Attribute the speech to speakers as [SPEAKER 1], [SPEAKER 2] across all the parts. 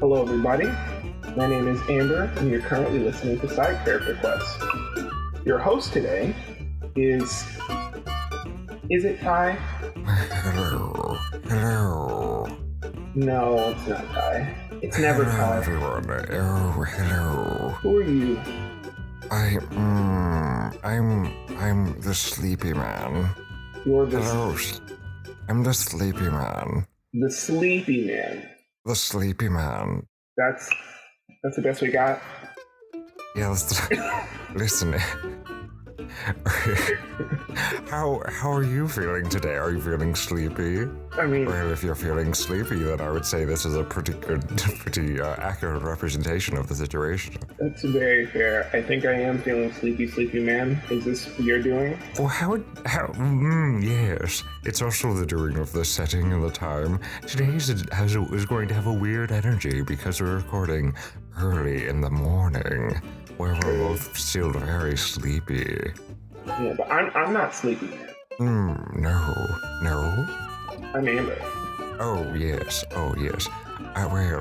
[SPEAKER 1] Hello, everybody. My name is Amber, and you're currently listening to Side Character Quests. Your host today is it Ty?
[SPEAKER 2] Hello.
[SPEAKER 1] No, it's not Ty. It's never
[SPEAKER 2] Hello,
[SPEAKER 1] Ty.
[SPEAKER 2] everyone. Oh, hello.
[SPEAKER 1] Who are you?
[SPEAKER 2] I'm the sleepy man.
[SPEAKER 1] You're the
[SPEAKER 2] Hello. I'm the sleepy man.
[SPEAKER 1] the sleepy man.
[SPEAKER 2] The sleepy man.
[SPEAKER 1] That's the best we got.
[SPEAKER 2] Yeah, listen. How are you feeling today? Are you feeling sleepy?
[SPEAKER 1] I mean,
[SPEAKER 2] Well, if you're feeling sleepy, then I would say this is a pretty accurate representation of the situation.
[SPEAKER 1] that's very fair. I think I am feeling sleepy man. Is this what you're doing?
[SPEAKER 2] Well, yes. It's also the doing of the setting and the time. Today is going to have a weird energy because we're recording early in the morning, where we're both still very sleepy.
[SPEAKER 1] Yeah, but I'm not sleepy man.
[SPEAKER 2] No.
[SPEAKER 1] I'm Amber.
[SPEAKER 2] Oh, yes. Well,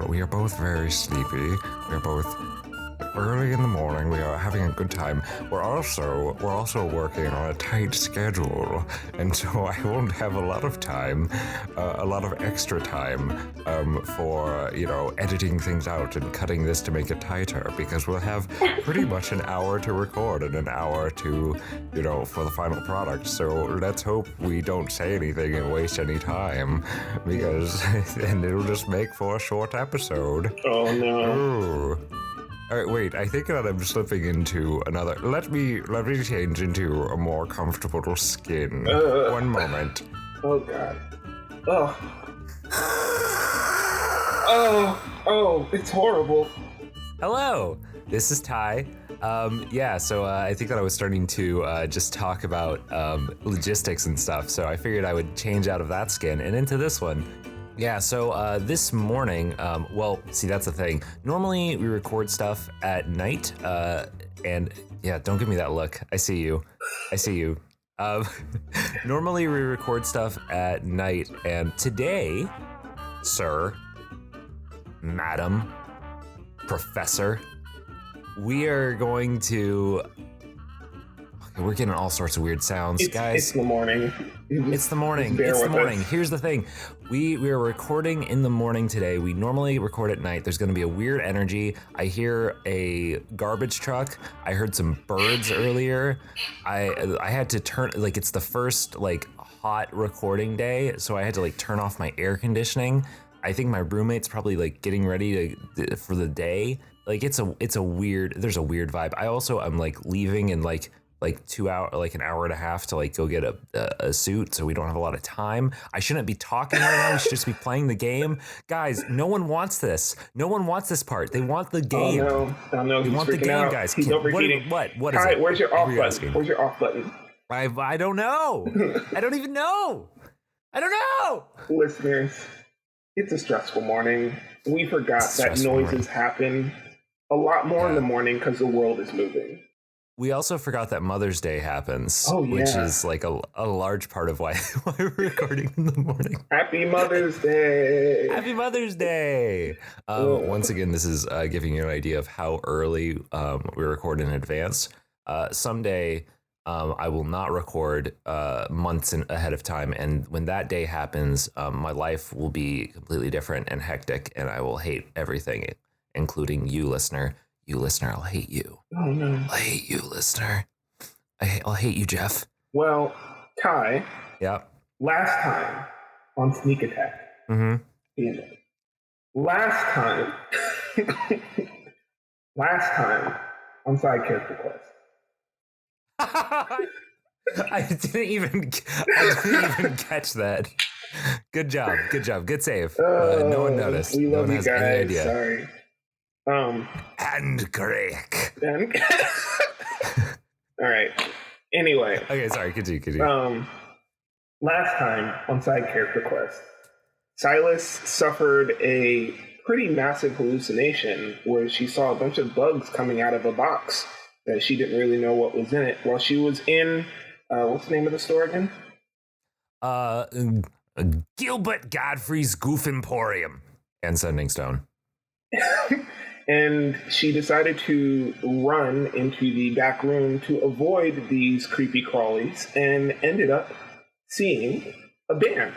[SPEAKER 2] we are both very sleepy. We're both early in the morning. We are having a good time. We're also working on a tight schedule, and so I won't have a lot of time, a lot of extra time, for editing things out and cutting this to make it tighter, because we'll have pretty much an hour to record and an hour to, for the final product. So let's hope we don't say anything and waste any time, because and it'll just make for a short episode.
[SPEAKER 1] Oh no.
[SPEAKER 2] Ooh. All right, wait, I think that I'm slipping into another... Let me change into a more comfortable skin. One moment.
[SPEAKER 1] Oh god. Oh, it's horrible.
[SPEAKER 3] Hello, this is Ty. So I think that I was starting to just talk about logistics and stuff, so I figured I would change out of that skin and into this one. Yeah, so this morning, that's the thing. Normally we record stuff at night, and yeah, don't give me that look. I see you. Normally we record stuff at night, and today, sir, madam, professor, we are going to... We're getting all sorts of weird sounds, guys.
[SPEAKER 1] It's the morning.
[SPEAKER 3] It's the morning. Here's the thing. We are recording in the morning today. We normally record at night. There's going to be a weird energy. I hear a garbage truck. I heard some birds earlier. I had to turn, it's the first hot recording day, so I had to turn off my air conditioning. I think my roommate's probably getting ready for the day. There's a weird vibe. I also am leaving in 2 hours, an hour and a half to go get a suit, so we don't have a lot of time. I shouldn't be talking right now. We should just be playing the game. Guys, no one wants this. No one wants this part. They want the game.
[SPEAKER 1] Oh no.
[SPEAKER 3] They want the game,
[SPEAKER 1] out.
[SPEAKER 3] guys.
[SPEAKER 1] He's overheating.
[SPEAKER 3] What is
[SPEAKER 1] Ty,
[SPEAKER 3] it?
[SPEAKER 1] where's your off button?
[SPEAKER 3] Asking?
[SPEAKER 1] Where's your off button?
[SPEAKER 3] I don't know. I don't even know. I don't know.
[SPEAKER 1] Listeners, it's a stressful morning. We forgot that noises happen a lot more in the morning because the world is moving.
[SPEAKER 3] We also forgot that Mother's Day happens, which is a large part of why we're recording in the morning.
[SPEAKER 1] Happy Mother's Day!
[SPEAKER 3] Happy Mother's Day! Once again, this is giving you an idea of how early we record in advance. Someday, I will not record months ahead of time, and when that day happens, my life will be completely different and hectic, and I will hate everything, including you, listener. You, listener, I'll hate you.
[SPEAKER 1] Oh, no.
[SPEAKER 3] I hate you, listener. I'll hate you, Jeff.
[SPEAKER 1] Well, Ty.
[SPEAKER 3] Yeah.
[SPEAKER 1] Last time on Sneak Attack.
[SPEAKER 3] Mm-hmm.
[SPEAKER 1] Last time on Side Character Quest.
[SPEAKER 3] I didn't even catch that. Good job. Good save. No one noticed.
[SPEAKER 1] We
[SPEAKER 3] no
[SPEAKER 1] love
[SPEAKER 3] one
[SPEAKER 1] you
[SPEAKER 3] has
[SPEAKER 1] guys.
[SPEAKER 3] any idea.
[SPEAKER 1] Sorry.
[SPEAKER 3] And correct.
[SPEAKER 1] All right. Anyway.
[SPEAKER 3] Okay, sorry. Continue.
[SPEAKER 1] Last time on Side Character Quest, Silas suffered a pretty massive hallucination where she saw a bunch of bugs coming out of a box that she didn't really know what was in it while she was in, what's the name of the store again?
[SPEAKER 3] Gilbert Godfrey's Goof Emporium and Sending Stone.
[SPEAKER 1] And she decided to run into the back room to avoid these creepy crawlies and ended up seeing a band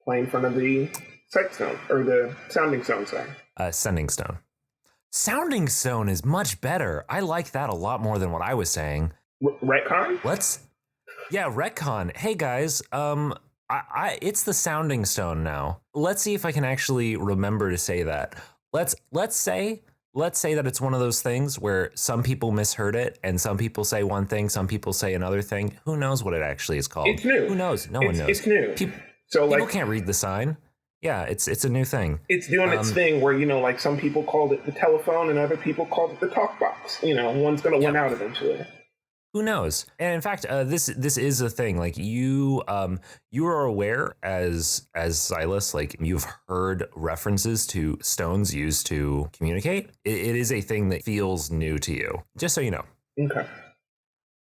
[SPEAKER 1] playing in front of the sight stone, or the sounding stone, sorry.
[SPEAKER 3] Sending stone. Sounding stone is much better. I like that a lot more than what I was saying.
[SPEAKER 1] Retcon?
[SPEAKER 3] Yeah, retcon. Hey guys, it's the sounding stone now. Let's see if I can actually remember to say that. Let's say that it's one of those things where some people misheard it and some people say one thing, some people say another thing. Who knows what it actually is called?
[SPEAKER 1] It's new.
[SPEAKER 3] Who knows? No one knows.
[SPEAKER 1] It's new.
[SPEAKER 3] People can't read the sign. Yeah, it's a new thing.
[SPEAKER 1] It's doing its thing where, like some people called it the telephone and other people called it the talk box. One's going to win out eventually.
[SPEAKER 3] Who knows? And in fact, this is a thing. Like you are aware as Silas, like you've heard references to stones used to communicate. It is a thing that feels new to you, just so you know.
[SPEAKER 1] Okay.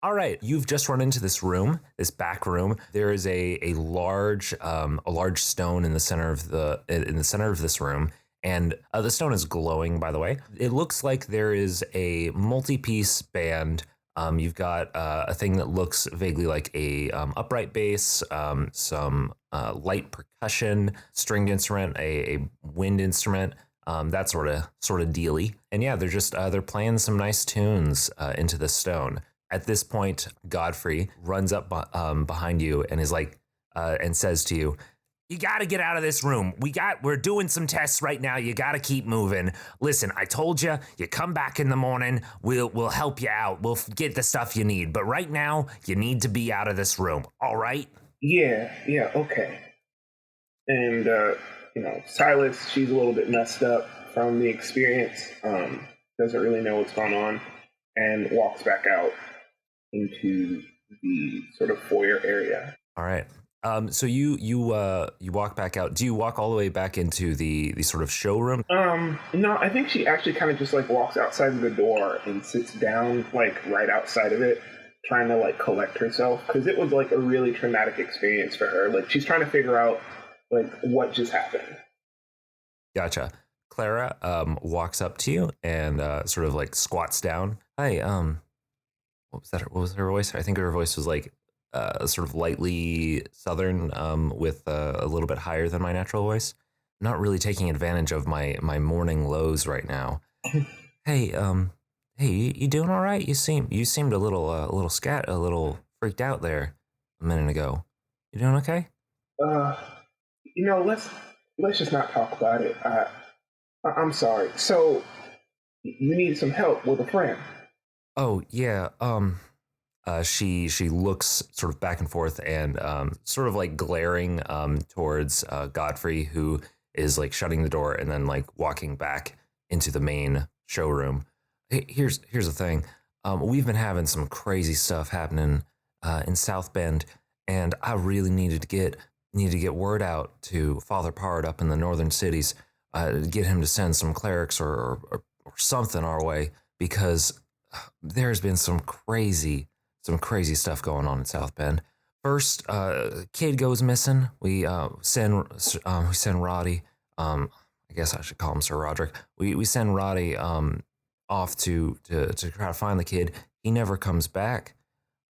[SPEAKER 3] All right, you've just run into this room, this back room. There is a large stone in the center of this room, and the stone is glowing. By the way, it looks like there is a multi-piece band. You've got a thing that looks vaguely like a upright bass, some light percussion, stringed instrument, a wind instrument, that sort of dealy. And yeah, they're playing some nice tunes into the stone. At this point, Godfrey runs up behind you and is like, and says to you, "You got to get out of this room. We're doing some tests right now. You got to keep moving. Listen, I told you, you come back in the morning. We'll help you out. We'll get the stuff you need. But right now, you need to be out of this room. All right?"
[SPEAKER 1] Yeah, okay. And, Silas, she's a little bit messed up from the experience, doesn't really know what's going on, and walks back out into the sort of foyer area.
[SPEAKER 3] All right. So you walk back out. Do you walk all the way back into the sort of showroom?
[SPEAKER 1] No, I think she actually kind of just like walks outside of the door and sits down like right outside of it, trying to like collect herself, because it was like a really traumatic experience for her. Like she's trying to figure out like what just happened.
[SPEAKER 3] Gotcha. Clara walks up to you and sort of like squats down. Hi, what was her voice? I think her voice was like sort of lightly southern, with a little bit higher than my natural voice. Not really taking advantage of my morning lows right now. Hey, you doing all right? You seemed a little freaked out there a minute ago. You doing okay?
[SPEAKER 1] Let's just not talk about it. I'm sorry. So you need some help with a friend.
[SPEAKER 3] Oh yeah. She looks sort of back and forth and sort of like glaring towards Godfrey, who is like shutting the door and then like walking back into the main showroom. Hey, here's the thing. We've been having some crazy stuff happening in South Bend, and I really needed to get word out to Father Pard up in the northern cities, get him to send some clerics or something our way, because there's been some crazy stuff going on in South Bend. First, kid goes missing. We send Roddy. I guess I should call him Sir Roderick. We send Roddy off to try to find the kid. He never comes back.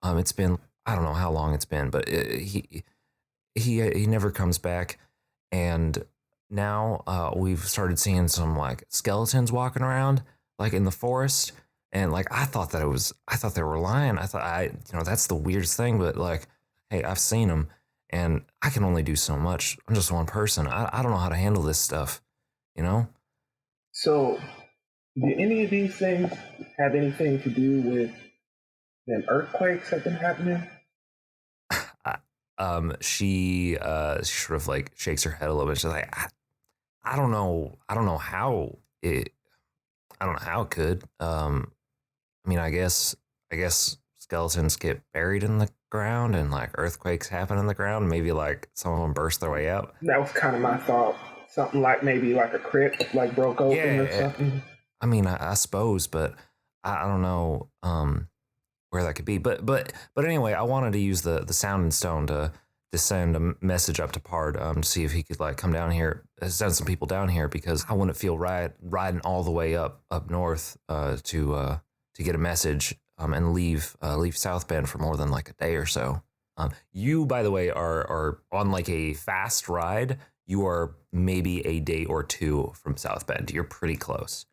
[SPEAKER 3] It's been, I don't know how long it's been, but he never comes back. And now we've started seeing some like skeletons walking around like in the forest. And like I thought they were lying. I thought that's the weirdest thing. But like, hey, I've seen them, and I can only do so much. I'm just one person. I don't know how to handle this stuff,
[SPEAKER 1] So, do any of these things have anything to do with them earthquakes that have been happening?
[SPEAKER 3] She sort of like shakes her head a little bit. She's like, I don't know how it. I don't know how it could. I mean, I guess skeletons get buried in the ground and like earthquakes happen in the ground. Maybe like some of them burst their way up.
[SPEAKER 1] That was kind of my thought. Something like maybe like a crypt like broke open or something.
[SPEAKER 3] I mean, I suppose, but I don't know where that could be. But anyway, I wanted to use the sound and stone to send a message up to Pard to see if he could like come down here, send some people down here, because I wouldn't feel right riding all the way up north to get a message and leave South Bend for more than like a day or so. You, by the way, are on like a fast ride. You are maybe a day or two from South Bend. You're pretty close.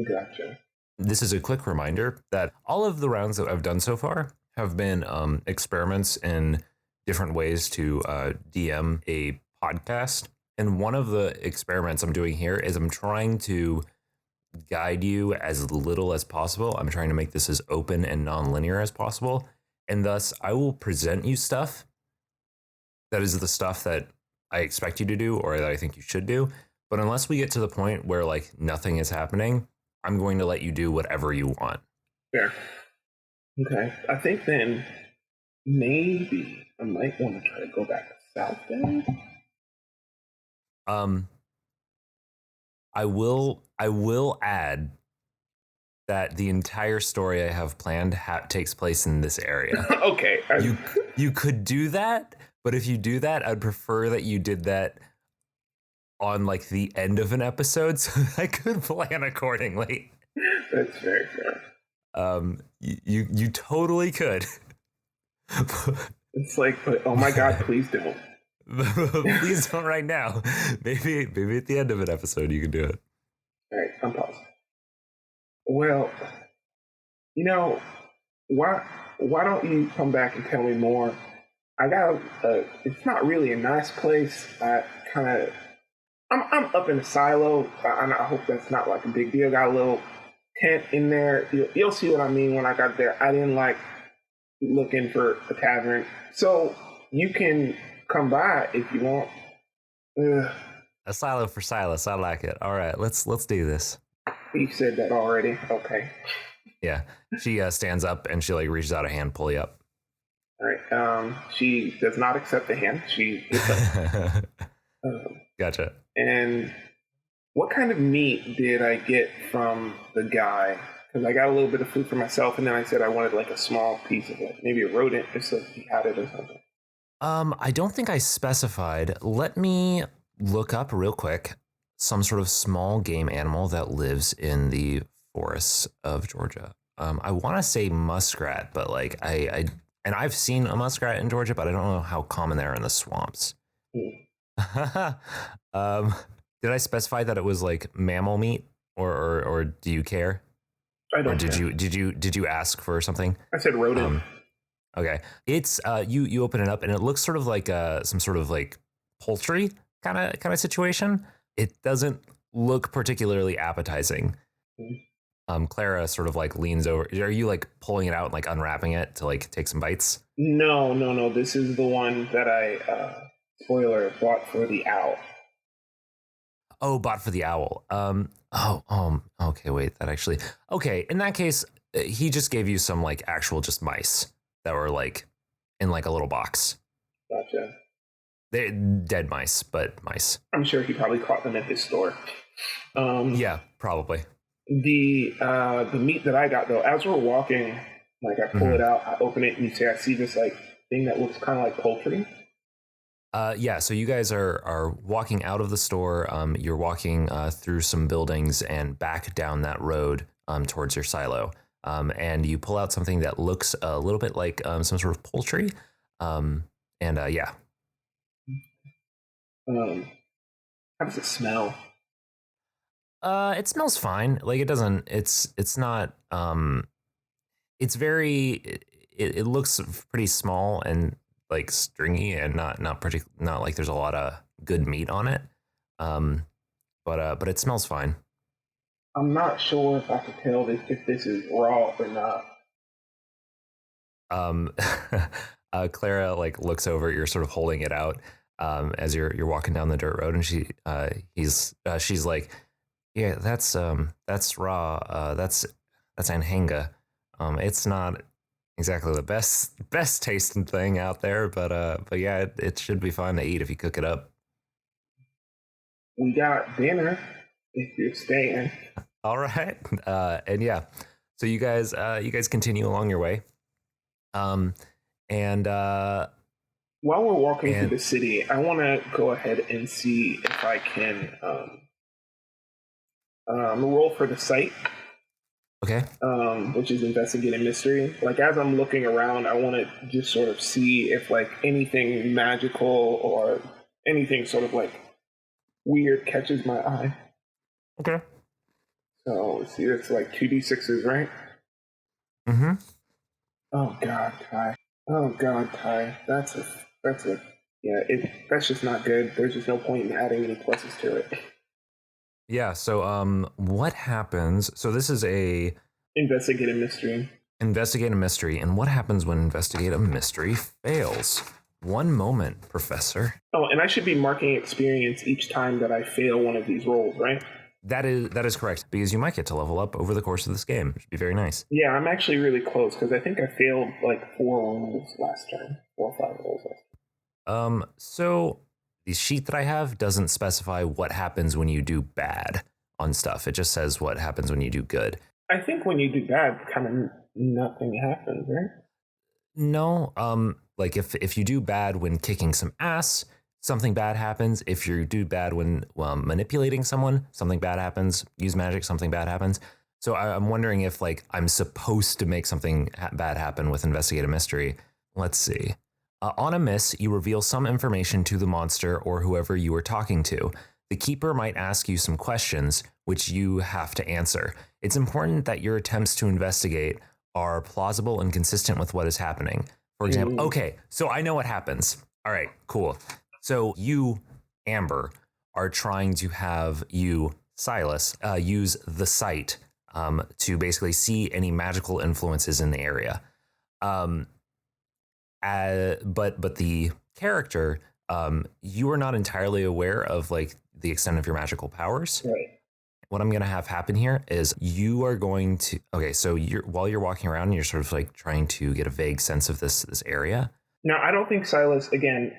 [SPEAKER 1] Gotcha.
[SPEAKER 3] This is a quick reminder that all of the rounds that I've done so far have been experiments in different ways to DM a podcast. And one of the experiments I'm doing here is I'm trying to guide you as little as possible. I'm trying to make this as open and non-linear as possible. And thus, I will present you stuff that is the stuff that I expect you to do or that I think you should do. But unless we get to the point where like nothing is happening, I'm going to let you do whatever you want.
[SPEAKER 1] Fair. Okay. I think then maybe I might want to try to go back to South Bend.
[SPEAKER 3] I will add that the entire story I have planned takes place in this area.
[SPEAKER 1] Okay.
[SPEAKER 3] You could do that, but if you do that, I'd prefer that you did that on like the end of an episode so I could plan accordingly.
[SPEAKER 1] That's very fair.
[SPEAKER 3] You totally could.
[SPEAKER 1] It's like, but oh my God, please don't.
[SPEAKER 3] Please don't right now. Maybe at the end of an episode you can do it.
[SPEAKER 1] All right, I'm pausing. Well, why don't you come back and tell me more? I got it's not really a nice place. I'm up in a silo, and I hope that's not like a big deal. Got a little tent in there. You'll see what I mean when I got there. I didn't like looking for a tavern, so you can come by if you want.
[SPEAKER 3] A silo for Silas. I like it. All right, let's do this.
[SPEAKER 1] You said that already. Okay.
[SPEAKER 3] Yeah, she stands up and she like reaches out a hand, pull you up.
[SPEAKER 1] All right. She does not accept the hand. She gets up.
[SPEAKER 3] Gotcha.
[SPEAKER 1] And what kind of meat did I get from the guy? Because I got a little bit of food for myself, and then I said I wanted like a small piece of it, maybe a rodent, just so he had it or something.
[SPEAKER 3] I don't think I specified. Let me look up real quick some sort of small game animal that lives in the forests of Georgia. I want to say muskrat, but like I've seen a muskrat in Georgia, but I don't know how common they are in the swamps. Did I specify that it was like mammal meat, or do you care?
[SPEAKER 1] I don't.
[SPEAKER 3] Or
[SPEAKER 1] care.
[SPEAKER 3] did you ask for something?
[SPEAKER 1] I said rodent.
[SPEAKER 3] Okay, it's you open it up and it looks sort of like some sort of like poultry kind of situation. It doesn't look particularly appetizing. Clara sort of like leans over. Are you like pulling it out and like unwrapping it to like take some bites?
[SPEAKER 1] No. This is the one that I spoiler bought for the owl.
[SPEAKER 3] Oh, bought for the owl. Okay, wait, that actually. Okay, in that case, he just gave you some like actual just mice that were like in like a little box.
[SPEAKER 1] Gotcha.
[SPEAKER 3] They're dead mice, but mice.
[SPEAKER 1] I'm sure he probably caught them at his store.
[SPEAKER 3] Yeah, probably.
[SPEAKER 1] The meat that I got though, as we're walking, like I pull it out, I open it, and you say I see this like thing that looks kind of like poultry.
[SPEAKER 3] Yeah, so you guys are walking out of the store. You're walking through some buildings and back down that road towards your silo. And you pull out something that looks a little bit like some sort of poultry. Yeah.
[SPEAKER 1] How does it smell?
[SPEAKER 3] It smells fine. Like it doesn't. It's not. It's very. It looks pretty small and like stringy and not like there's a lot of good meat on it. But it smells fine.
[SPEAKER 1] I'm not sure if I can tell if this is raw or not.
[SPEAKER 3] Clara like looks over. You're sort of holding it out as you're walking down the dirt road, and she's like, yeah, that's raw. That's anhanga. It's not exactly the best tasting thing out there, but yeah, it should be fun to eat if you cook it up.
[SPEAKER 1] We got dinner if you're staying.
[SPEAKER 3] All right, and yeah, so you guys continue along your way, and
[SPEAKER 1] While we're walking through the city, I want to go ahead and see if I can roll for the site.
[SPEAKER 3] Okay.
[SPEAKER 1] Which is investigate a mystery. Like, as I'm looking around, I want to just sort of see if like anything magical or anything sort of like weird catches my eye.
[SPEAKER 3] Okay.
[SPEAKER 1] So let's see, it's like 2d6s, right?
[SPEAKER 3] Mm-hmm.
[SPEAKER 1] Oh God, Ty. Oh God, Ty. That's just not good. There's just no point in adding any pluses to it.
[SPEAKER 3] Yeah, so what happens? So this is a
[SPEAKER 1] investigate a mystery.
[SPEAKER 3] Investigate a mystery, and what happens when investigate a mystery fails? One moment, Professor.
[SPEAKER 1] Oh, and I should be marking experience each time that I fail one of these rolls, right?
[SPEAKER 3] That is correct, because you might get to level up over the course of this game. It should be very nice.
[SPEAKER 1] Yeah, I'm actually really close, because I think I failed like 4 rolls last turn. 4 or 5 rolls last turn.
[SPEAKER 3] So the sheet that I have doesn't specify what happens when you do bad on stuff. It just says what happens when you do good.
[SPEAKER 1] I think when you do bad, kind of nothing happens, right?
[SPEAKER 3] No, like if you do bad when kicking some ass, something bad happens. If you do bad when manipulating someone, something bad happens. Use magic, something bad happens. So I'm wondering if like I'm supposed to make something bad happen with investigate a mystery. Let's see. On a miss, you reveal some information to the monster or whoever you are talking to. The keeper might ask you some questions, which you have to answer. It's important that your attempts to investigate are plausible and consistent with what is happening. For example, okay, so I know what happens. All right, cool. So you, Amber, are trying to have you, Silas, use the site to basically see any magical influences in the area. But the character, you are not entirely aware of like the extent of your magical powers.
[SPEAKER 1] Right.
[SPEAKER 3] What I'm going to have happen here is you are going to, okay, so while you're walking around, you're sort of like trying to get a vague sense of this area.
[SPEAKER 1] Now, I don't think Silas, again,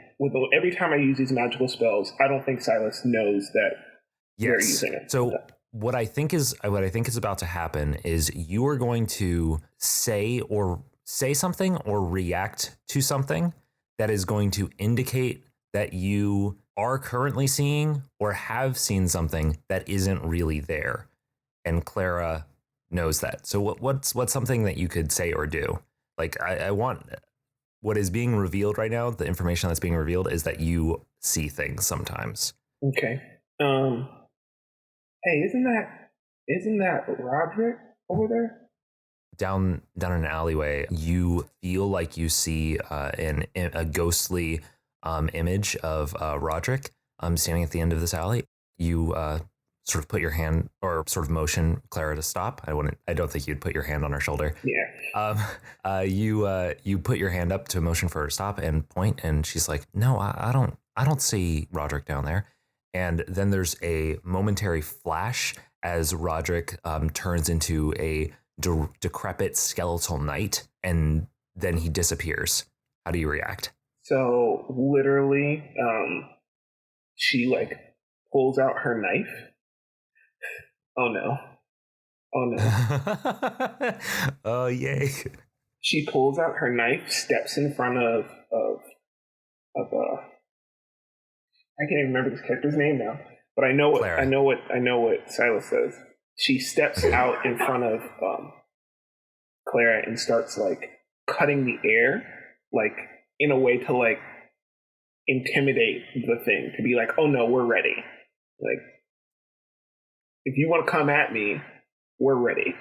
[SPEAKER 1] every time I use these magical spells, I don't think Silas knows that you're using it.
[SPEAKER 3] So what I think is about to happen is you are going to say something or react to something that is going to indicate that you are currently seeing or have seen something that isn't really there. And Clara knows that. So what's something that you could say or do? Like I want what is being revealed right now, the information that's being revealed is that you see things sometimes.
[SPEAKER 1] Okay. Hey, isn't that Roderick over there?
[SPEAKER 3] Down an alleyway, you feel like you see a ghostly image of Roderick standing at the end of this alley. You sort of put your hand or sort of motion Clara to stop. I don't think you'd put your hand on her shoulder.
[SPEAKER 1] Yeah.
[SPEAKER 3] You put your hand up to motion for her to stop and point, and she's like, "No, I don't see Roderick down there." And then there's a momentary flash as Roderick turns into a decrepit skeletal knight, and then he disappears. How do you react?
[SPEAKER 1] So literally, she like pulls out her knife. Oh no.
[SPEAKER 3] Oh yay.
[SPEAKER 1] She pulls out her knife, steps in front of I can't even remember this character's name now, but I know what Silas says. She steps out in front of Clara and starts like cutting the air, like in a way to like intimidate the thing, to be like, "Oh no, we're ready. Like, if you want to come at me, we're ready."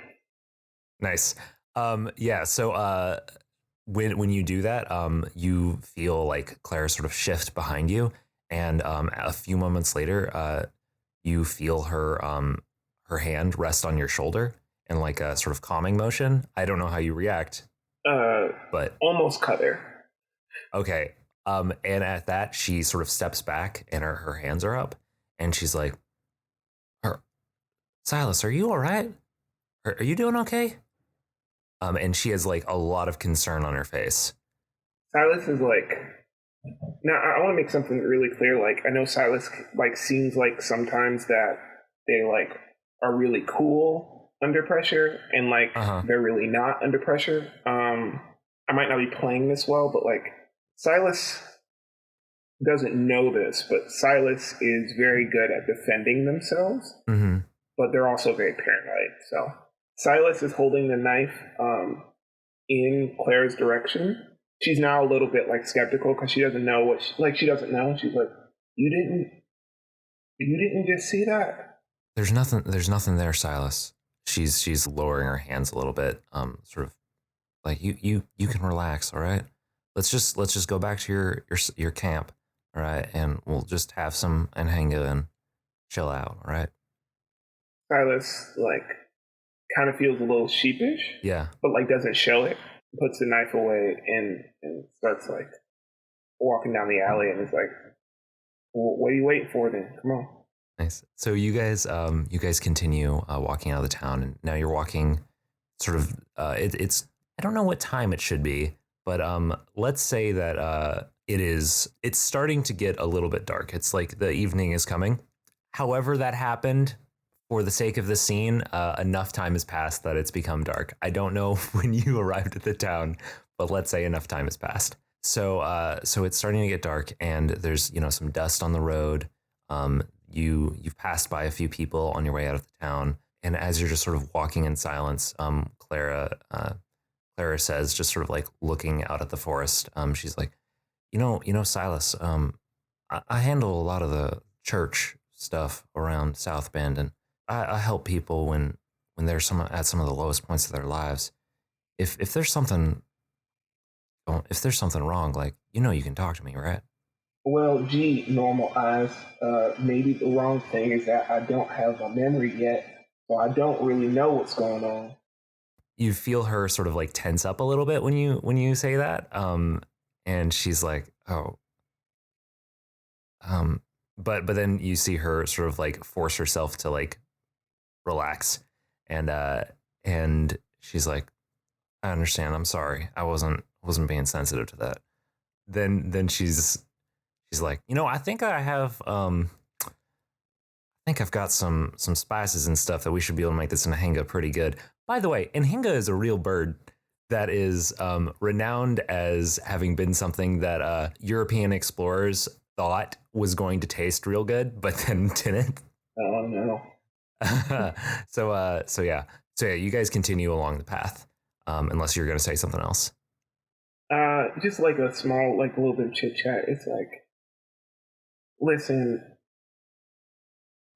[SPEAKER 3] Nice. Yeah. So when you do that, you feel like Clara sort of shift behind you, and a few moments later, you feel her hand rest on your shoulder in like a sort of calming motion. I don't know how you react, but
[SPEAKER 1] almost cut her.
[SPEAKER 3] Okay. And at that, she sort of steps back, and her hands are up, and she's like, "Silas, are you all right? Are you doing okay?" And she has like a lot of concern on her face.
[SPEAKER 1] Silas is like, now I want to make something really clear. Like, I know Silas like seems like sometimes that they like are really cool under pressure, and like they're really not under pressure. I might not be playing this well, but like Silas doesn't know this, but Silas is very good at defending themselves, but they're also very paranoid. So Silas is holding the knife in Claire's direction. She's now a little bit like skeptical because she doesn't know what she doesn't know. She's like, you didn't just see that?
[SPEAKER 3] There's nothing there, Silas. She's lowering her hands a little bit, sort of like you can relax, all right? Let's just go back to your camp, all right? And we'll just have some anhanga and chill out, all right?
[SPEAKER 1] Silas like kind of feels a little sheepish,
[SPEAKER 3] yeah,
[SPEAKER 1] but like doesn't show it. Puts the knife away and starts like walking down the alley and is like, well, "What are you waiting for then? Come on."
[SPEAKER 3] Nice. So you guys continue walking out of the town, and now you're walking sort of. It's I don't know what time it should be, but let's say that it's starting to get a little bit dark. It's like the evening is coming. However, that happened. For the sake of the scene, enough time has passed that it's become dark. I don't know when you arrived at the town, but let's say enough time has passed. So it's starting to get dark, and there's some dust on the road. You've passed by a few people on your way out of the town, and as you're just sort of walking in silence, Clara says, just sort of like looking out at the forest, she's like, Silas, I handle a lot of the church stuff around South Bend, and I help people when they're at some of the lowest points of their lives. If there's something wrong, like you can talk to me, right?
[SPEAKER 1] Well, gee, normal eyes. Maybe the wrong thing is that I don't have a memory yet, so I don't really know what's going on.
[SPEAKER 3] You feel her sort of like tense up a little bit when you say that, and she's like, oh, but then you see her sort of like force herself to like relax, and she's like, I understand. I'm sorry. I wasn't being sensitive to that. Then she's like, I think I have I think I've got some spices and stuff that we should be able to make this anhanga pretty good. By the way, anhanga is a real bird that is renowned as having been something that European explorers thought was going to taste real good, but then didn't.
[SPEAKER 1] Oh no.
[SPEAKER 3] So yeah, you guys continue along the path, unless you're going to say something else.
[SPEAKER 1] Just like a small, like a little bit of chit chat. It's like, listen,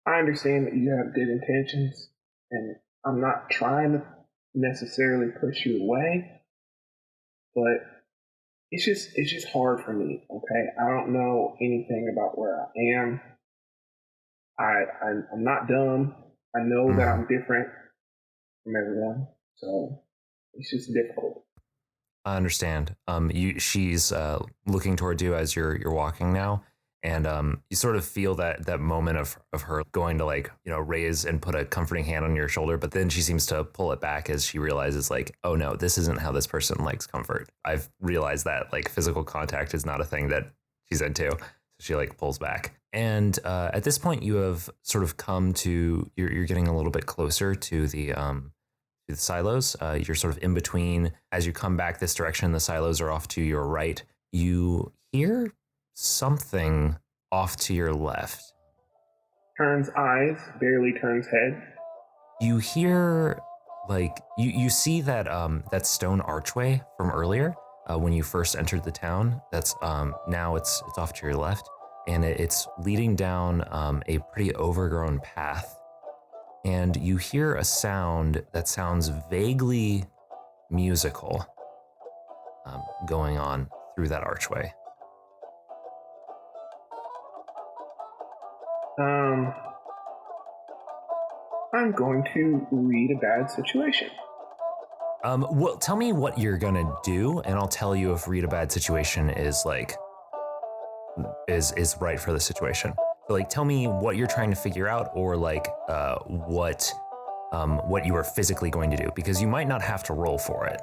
[SPEAKER 1] I understand that you have good intentions, and I'm not trying to necessarily push you away, but it's just hard for me. Okay, I don't know anything about where I am. I'm not dumb. I know that I'm different from everyone, so it's just difficult.
[SPEAKER 3] I understand. She's looking towards you as you're walking now, and you sort of feel that moment of her going to like raise and put a comforting hand on your shoulder, but then she seems to pull it back as she realizes like, oh no, this isn't how this person likes comfort. I've realized that like physical contact is not a thing that she's into. So she like pulls back. And at this point, you have sort of come to you're getting a little bit closer to the silos. You're sort of in between. As you come back this direction, the silos are off to your right. You hear something off to your left.
[SPEAKER 1] Turns eyes, barely turns head.
[SPEAKER 3] You hear like you see that that stone archway from earlier when you first entered the town. That's now it's off to your left. And it's leading down a pretty overgrown path. And you hear a sound that sounds vaguely musical going on through that archway.
[SPEAKER 1] I'm going to read a bad situation.
[SPEAKER 3] Well, tell me what you're gonna do, and I'll tell you if read a bad situation is like is right for the situation. So, like, tell me what you're trying to figure out, or like what you are physically going to do, because you might not have to roll for it.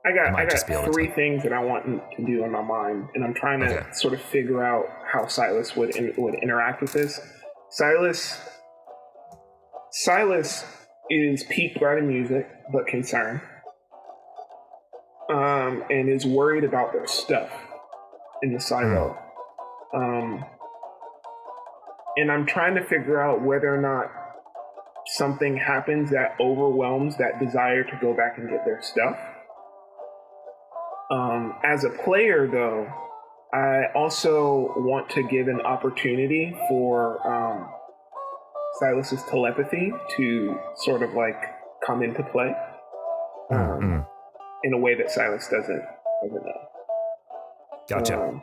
[SPEAKER 1] I got three things that I want to do in my mind, and I'm trying to sort of figure out how Silas would interact with this. Silas is piqued by the music, but concerned, and is worried about their stuff in the silo. And I'm trying to figure out whether or not something happens that overwhelms that desire to go back and get their stuff. As a player, though, I also want to give an opportunity for Silas's telepathy to sort of like come into play in a way that Silas doesn't know.
[SPEAKER 3] Gotcha.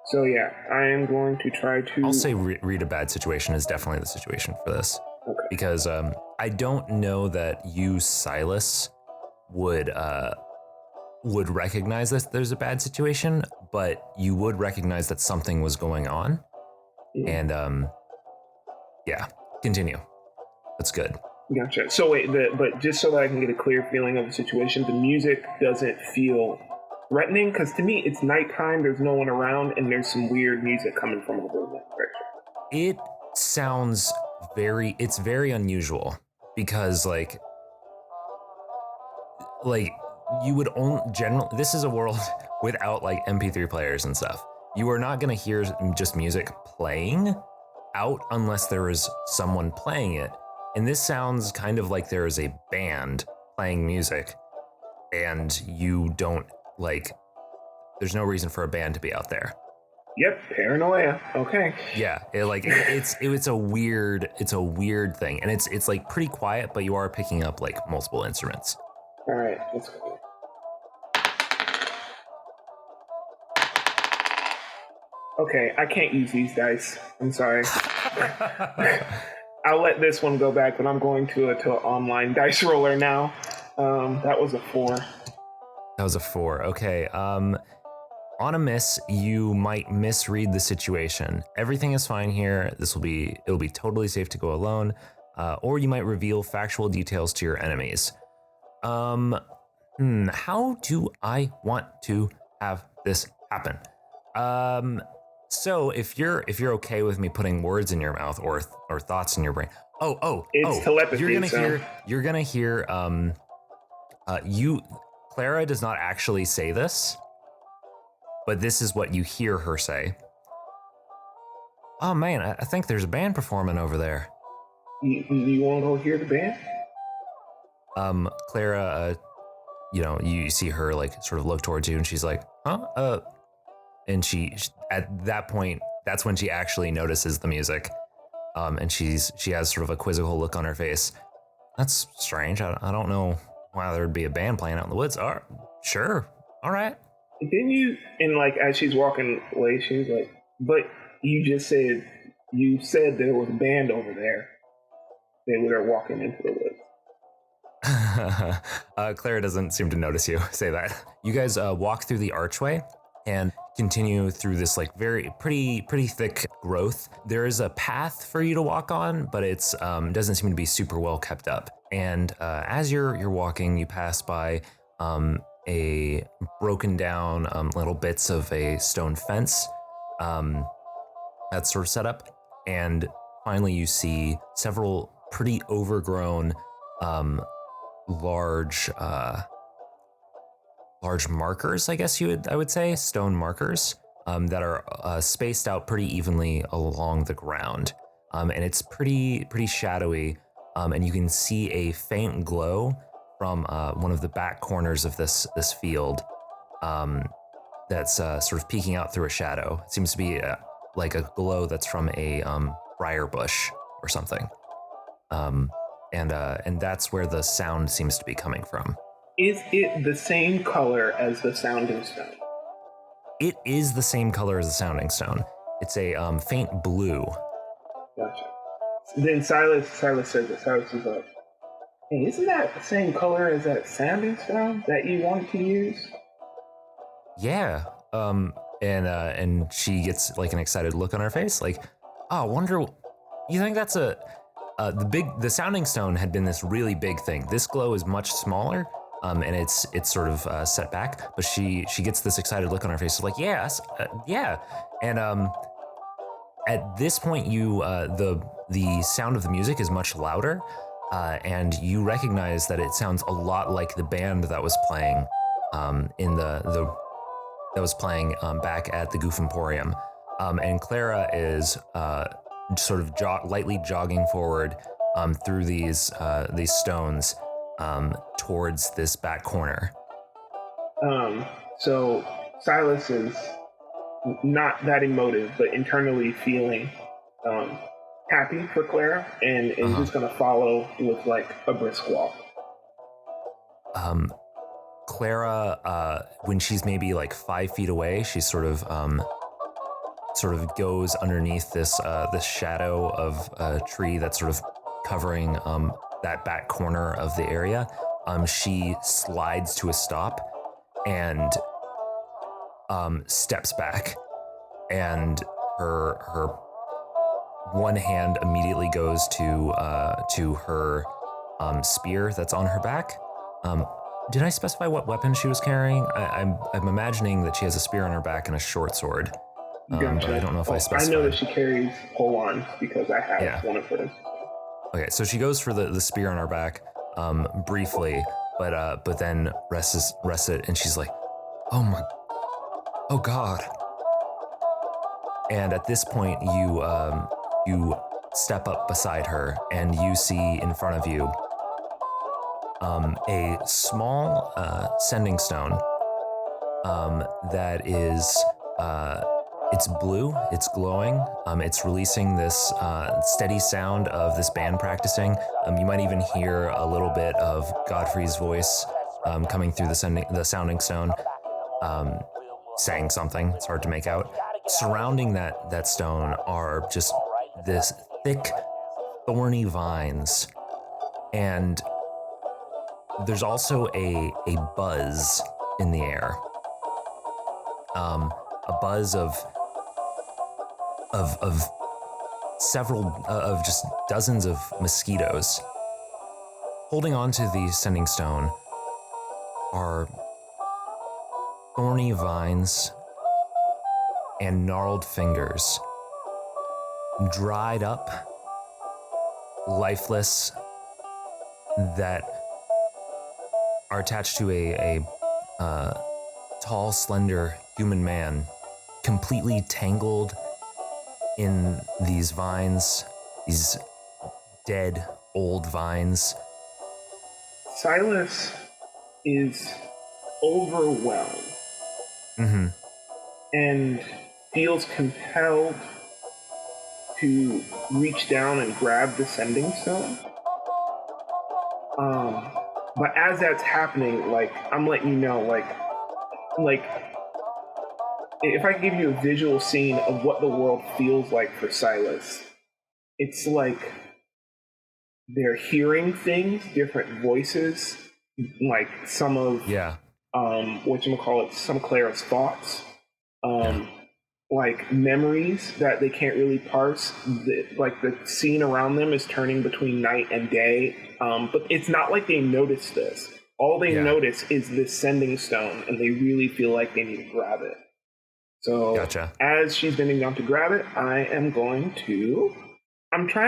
[SPEAKER 1] So yeah, I am going to try to.
[SPEAKER 3] I'll say read a bad situation is definitely the situation for this.
[SPEAKER 1] Okay.
[SPEAKER 3] Because I don't know that you, Silas, would recognize that there's a bad situation, but you would recognize that something was going on. And yeah, continue. That's good.
[SPEAKER 1] Gotcha. So wait, but just so that I can get a clear feeling of the situation, the music doesn't feel threatening, because to me it's nighttime, there's no one around, and there's some weird music coming from over in that direction.
[SPEAKER 3] It sounds it's very unusual, because like you would only generally, this is a world without like MP3 players and stuff. You are not going to hear just music playing out unless there is someone playing it. And this sounds kind of like there is a band playing music, and you don't like, there's no reason for a band to be out there.
[SPEAKER 1] Yep, paranoia. Okay.
[SPEAKER 3] Yeah, it's a weird thing, and it's like pretty quiet, but you are picking up like multiple instruments.
[SPEAKER 1] All right, let's go. Okay, I can't use these dice. I'm sorry. I'll let this one go back, but I'm going to an online dice roller now. That was a 4.
[SPEAKER 3] That was a 4. Okay. On a miss, you might misread the situation. Everything is fine here. It'll be totally safe to go alone. Or you might reveal factual details to your enemies. How do I want to have this happen? So if you're okay with me putting words in your mouth or thoughts in your brain. It's
[SPEAKER 1] telepathy.
[SPEAKER 3] You're gonna hear Clara does not actually say this, but this is what you hear her say. Oh man, I think there's a band performing over there.
[SPEAKER 1] You want to go hear the band?
[SPEAKER 3] Clara, you see her like sort of look towards you, and she's like, huh? And she at that point, that's when she actually notices the music. And she has sort of a quizzical look on her face. That's strange. I don't know why there would be a band playing out in the woods. Sure. All right.
[SPEAKER 1] Didn't you, and like as she's walking away, she was like, but you said there was a band over there. They were walking into the woods.
[SPEAKER 3] Clara doesn't seem to notice you say that. You guys walk through the archway and continue through this like pretty thick growth. There is a path for you to walk on, but it's doesn't seem to be super well kept up. And as you're walking, you pass by a broken down little bits of a stone fence that's sort of set up, and finally you see several pretty overgrown large markers, I guess I would say, stone markers that are spaced out pretty evenly along the ground, and it's pretty shadowy, and you can see a faint glow from one of the back corners of this field that's sort of peeking out through a shadow. It seems to be like a glow that's from a briar bush or something, and that's where the sound seems to be coming from.
[SPEAKER 1] Is it the same color as the sounding stone?
[SPEAKER 3] It is the same color as the sounding stone. It's a faint blue.
[SPEAKER 1] Gotcha. Then Silas says it. Silas is like, hey, isn't that the same color as that sounding stone that you wanted to use?
[SPEAKER 3] Yeah. And she gets like an excited look on her face, like, oh, I wonder, you think that's the sounding stone had been this really big thing. This glow is much smaller. And it's sort of set back, but she gets this excited look on her face. So like, yes, yeah. And at this point, the sound of the music is much louder, and you recognize that it sounds a lot like the band that was playing back at the Goof Emporium. And Clara is sort of lightly jogging forward through these stones towards this back corner.
[SPEAKER 1] So Silas is not that emotive, but internally feeling happy for Clara, and is just going to follow with like a brisk walk.
[SPEAKER 3] Clara, when she's maybe like 5 feet away, she sort of goes underneath this shadow of a tree that's sort of covering that back corner of the area. She slides to a stop and steps back, and her one hand immediately goes to her spear that's on her back. Did I specify what weapon she was carrying? I'm imagining that she has a spear on her back and a short sword.
[SPEAKER 1] Gotcha.
[SPEAKER 3] But I don't know if I specified.
[SPEAKER 1] I know that she carries polearms because I have one of hers.
[SPEAKER 3] Okay, so she goes for the spear on her back briefly, but then rests it, and she's like, oh God. And at this point, you step up beside her, and you see in front of you a small sending stone that is it's blue, it's glowing, it's releasing this steady sound of this band practicing. You might even hear a little bit of Godfrey's voice coming through the sounding stone, saying something. It's hard to make out. Surrounding that stone are just this thick, thorny vines, and there's also a buzz in the air, a buzz of several of just dozens of mosquitoes. Holding on to the sending stone are thorny vines and gnarled fingers, dried up, lifeless, that are attached to a tall, slender human man, completely tangled in these vines, these dead, old vines.
[SPEAKER 1] Silas is overwhelmed and feels compelled to reach down and grab the sending stone. But as that's happening, like, I'm letting you know, like if I could give you a visual scene of what the world feels like for Silas, it's like they're hearing things, different voices, like some of some of Clara's thoughts, like memories that they can't really parse. Like the scene around them is turning between night and day, but it's not like they notice this. All they notice is this sending stone, and they really feel like they need to grab it. So as she's bending down to grab it, I'm trying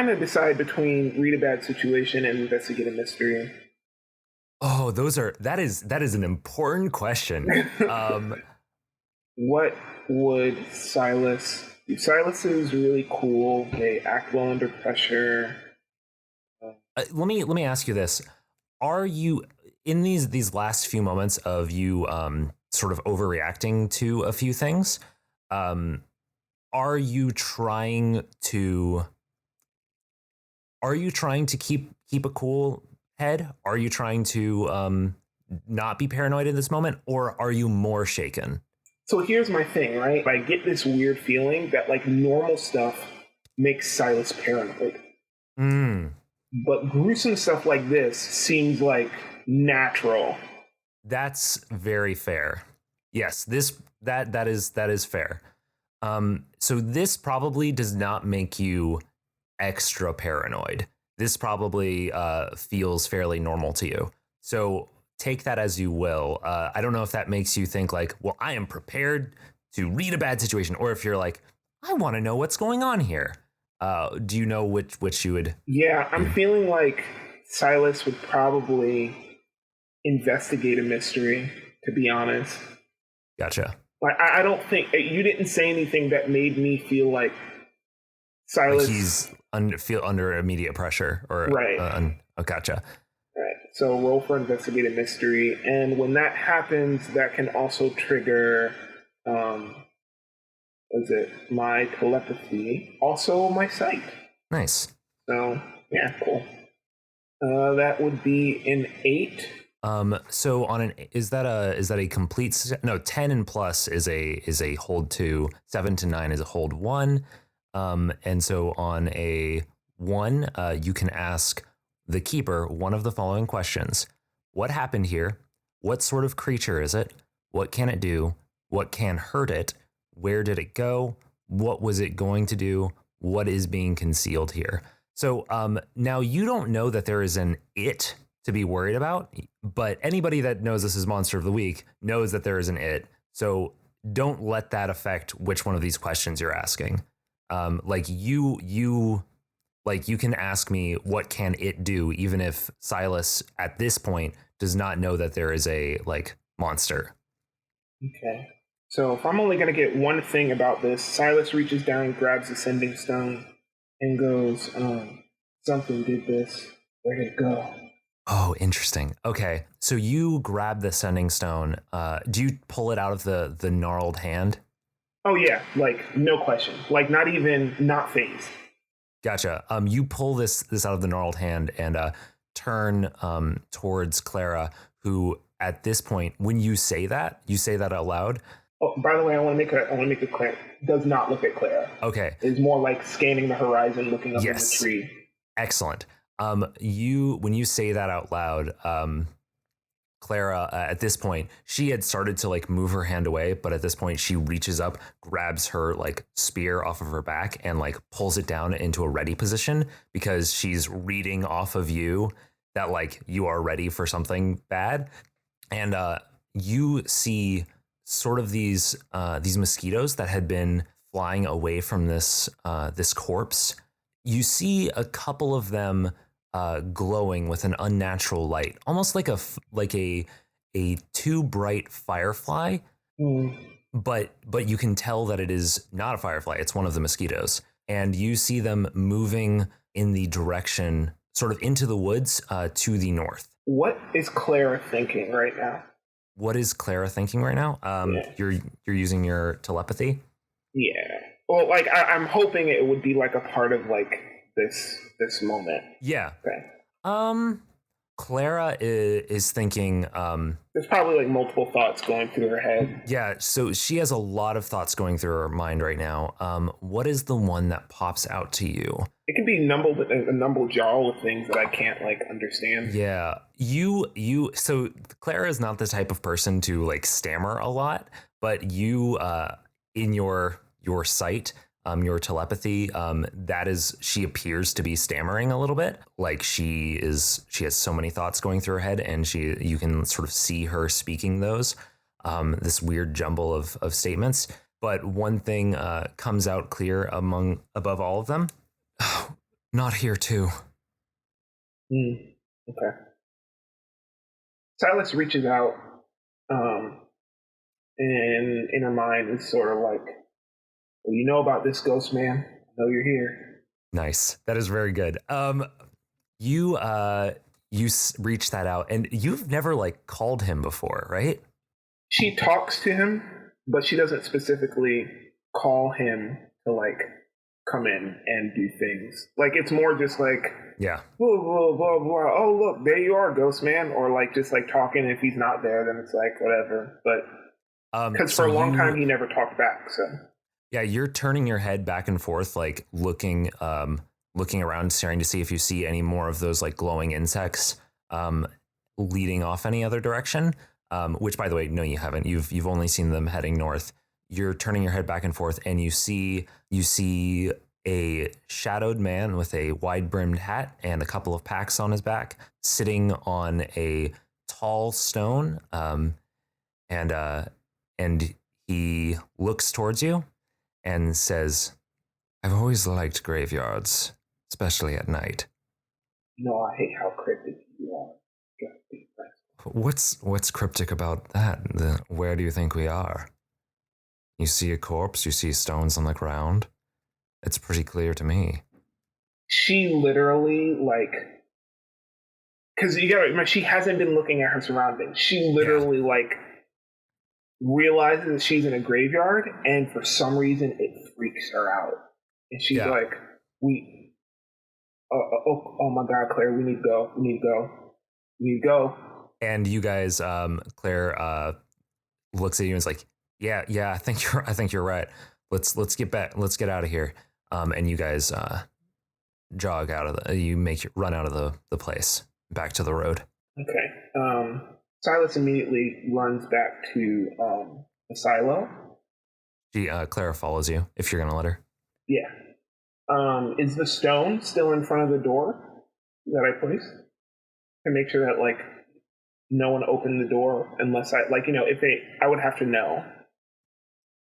[SPEAKER 1] to decide between read a bad situation and investigate a mystery.
[SPEAKER 3] Oh, that is an important question.
[SPEAKER 1] What would Silas do? Silas is really cool. They act well under pressure.
[SPEAKER 3] Let me ask you this. Are you, in these last few moments of you sort of overreacting to a few things, are you trying to keep a cool head? Are you trying to not be paranoid in this moment, or are you more shaken?
[SPEAKER 1] So here's my thing, right? I get this weird feeling that like normal stuff makes Silas paranoid. But gruesome stuff like this seems like natural.
[SPEAKER 3] That's very fair. Yes, that is fair. So this probably does not make you extra paranoid. This probably feels fairly normal to you. So take that as you will. I don't know if that makes you think like, well, I am prepared to read a bad situation, or if you're like, I want to know what's going on here. Do you know which you would?
[SPEAKER 1] Yeah, I'm feeling like Silas would probably investigate a mystery, to be honest.
[SPEAKER 3] Gotcha.
[SPEAKER 1] Like I don't think you didn't say anything that made me feel like Silas.
[SPEAKER 3] Like he's feel under immediate pressure, or
[SPEAKER 1] right.
[SPEAKER 3] Oh, gotcha.
[SPEAKER 1] Right. So roll for investigative mystery, and when that happens, that can also trigger, is it my telepathy? Also my sight.
[SPEAKER 3] Nice.
[SPEAKER 1] So yeah, cool. That would be an 8.
[SPEAKER 3] So on an is that a complete no 10 and plus is a hold 2, 7 to 9 is a hold 1. And so on a 1, you can ask the keeper one of the following questions: what happened here? What sort of creature is it? What can it do? What can hurt it? Where did it go? What was it going to do? What is being concealed here? So now you don't know that there is an it to be worried about, but anybody that knows this is Monster of the Week knows that there is an it. So don't let that affect which one of these questions you're asking. Like you can ask me what can it do, even if Silas at this point does not know that there is a like monster.
[SPEAKER 1] Okay. So if I'm only going to get one thing about this, Silas reaches down, grabs the sending stone, and goes, something did this. Where did it go?
[SPEAKER 3] Oh, interesting. Okay. So you grab the sending stone. Do you pull it out of the gnarled hand?
[SPEAKER 1] Oh, yeah. Like, no question. Like, not phased.
[SPEAKER 3] Gotcha. You pull this out of the gnarled hand and turn towards Clara, who at this point, when you say that out loud.
[SPEAKER 1] Oh, by the way, I want to make it clear. Does not look at Clara.
[SPEAKER 3] Okay.
[SPEAKER 1] It's more like scanning the horizon, looking up in the tree.
[SPEAKER 3] Excellent. When you say that out loud, Clara, at this point, she had started to like move her hand away, but at this point she reaches up, grabs her like spear off of her back and like pulls it down into a ready position, because she's reading off of you that like you are ready for something bad. And you see sort of these mosquitoes that had been flying away from this corpse. You see a couple of them glowing with an unnatural light, almost like a too bright firefly. But you can tell that it is not a firefly. It's one of the mosquitoes, and you see them moving in the direction, sort of into the woods to the north.
[SPEAKER 1] What is Clara thinking right now?
[SPEAKER 3] What is Clara thinking right now? You're using your telepathy.
[SPEAKER 1] Yeah. Well, like I'm hoping it would be like a part of like this moment.
[SPEAKER 3] Yeah.
[SPEAKER 1] Okay.
[SPEAKER 3] Clara is thinking.
[SPEAKER 1] There's probably like multiple thoughts going through her head.
[SPEAKER 3] Yeah. So she has a lot of thoughts going through her mind right now. What is the one that pops out to you?
[SPEAKER 1] It can be a numbled jaw with things that I can't like understand.
[SPEAKER 3] Yeah. So Clara is not the type of person to like stammer a lot, but you, in your sight, your telepathy, she appears to be stammering a little bit. Like she has so many thoughts going through her head, and you can sort of see her speaking those, this weird jumble of statements. But one thing comes out clear above all of them. Not here too.
[SPEAKER 1] Okay. Silas reaches out, and in her mind is sort of like, well, you know about this ghost, man. I know you're here.
[SPEAKER 3] Nice. That is very good. You reach that out, and you've never like called him before, right?
[SPEAKER 1] She talks to him, but she doesn't specifically call him to like come in and do things. Like it's more just like,
[SPEAKER 3] yeah,
[SPEAKER 1] blah blah blah blah. Oh look, there you are, ghost man. Or like just like talking. If he's not there, then it's like whatever. But because for a long time he never talked back. So
[SPEAKER 3] yeah, you're turning your head back and forth, like looking around, staring to see if you see any more of those like glowing insects leading off any other direction. Which, by the way, no, you haven't. You've only seen them heading north. You're turning your head back and forth, and you see a shadowed man with a wide-brimmed hat and a couple of packs on his back, sitting on a tall stone, and he looks towards you and says, "I've always liked graveyards, especially at night."
[SPEAKER 1] No, I hate how cryptic you are.
[SPEAKER 3] What's cryptic about that? Where do you think we are? You see a corpse, you see stones on the ground. It's pretty clear to me.
[SPEAKER 1] She literally, like, because you gotta remember, she hasn't been looking at her surroundings. She literally, like, realizes she's in a graveyard, and for some reason, it freaks her out. And she's like, oh my God, Claire, we need to go. We need to go. We need to go. And
[SPEAKER 3] you guys, Claire looks at you and is like, yeah, I think you're right. Let's get back. Let's get out of here. And you guys jog out of run out of the place back to the road.
[SPEAKER 1] Okay. Silas immediately runs back to the silo.
[SPEAKER 3] Clara follows you if you're gonna let her.
[SPEAKER 1] Yeah. Is the stone still in front of the door that I placed to make sure that, like, no one opened the door unless I would have to know.